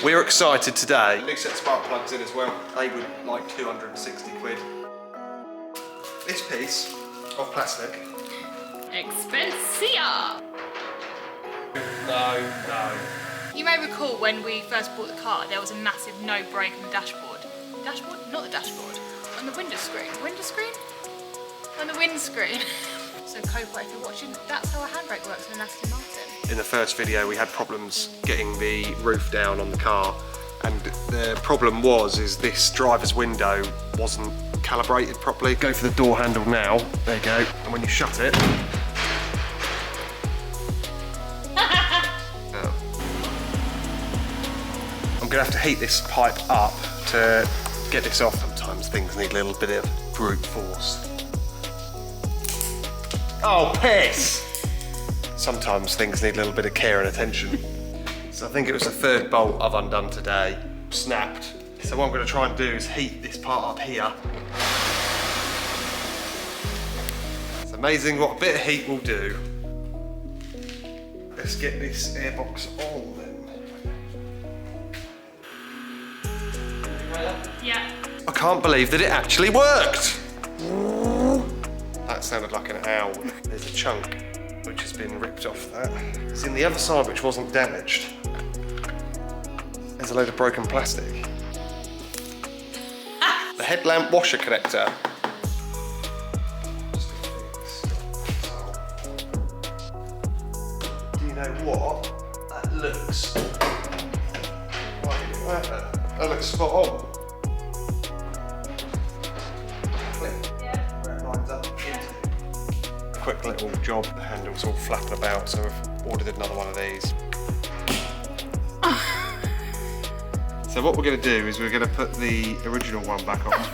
We're excited today. New set of spark plugs in as well. They were like 260 quid. This piece of plastic. Expensive! No. You may recall when we first bought the car, there was a massive no brake on the dashboard. Dashboard? Not the dashboard. On the window screen. Window screen? On the windscreen. So Copa, if you're watching, that's how a handbrake works in an Aston Martin. In the first video we had problems getting the roof down on the car, and the problem is this driver's window wasn't calibrated properly. Go for the door handle now, there you go, and when you shut it, I'm gonna have to heat this pipe up to get this off. Sometimes things need a little bit of brute force. Oh, piss! Sometimes things need a little bit of care and attention. So I think it was the third bolt I've undone today. Snapped. So what I'm going to try and do is heat this part up here. It's amazing what a bit of heat will do. Let's get this airbox on then. Yeah. I can't believe that it actually worked! That sounded like an owl. There's a chunk which has been ripped off that. It's in the other side which wasn't damaged. There's a load of broken plastic. The headlamp washer connector. Do you know what? That looks... That looks spot on. Quick little job, the handle's all flapping about, so I've ordered another one of these. So what we're going to do is we're going to put the original one back on.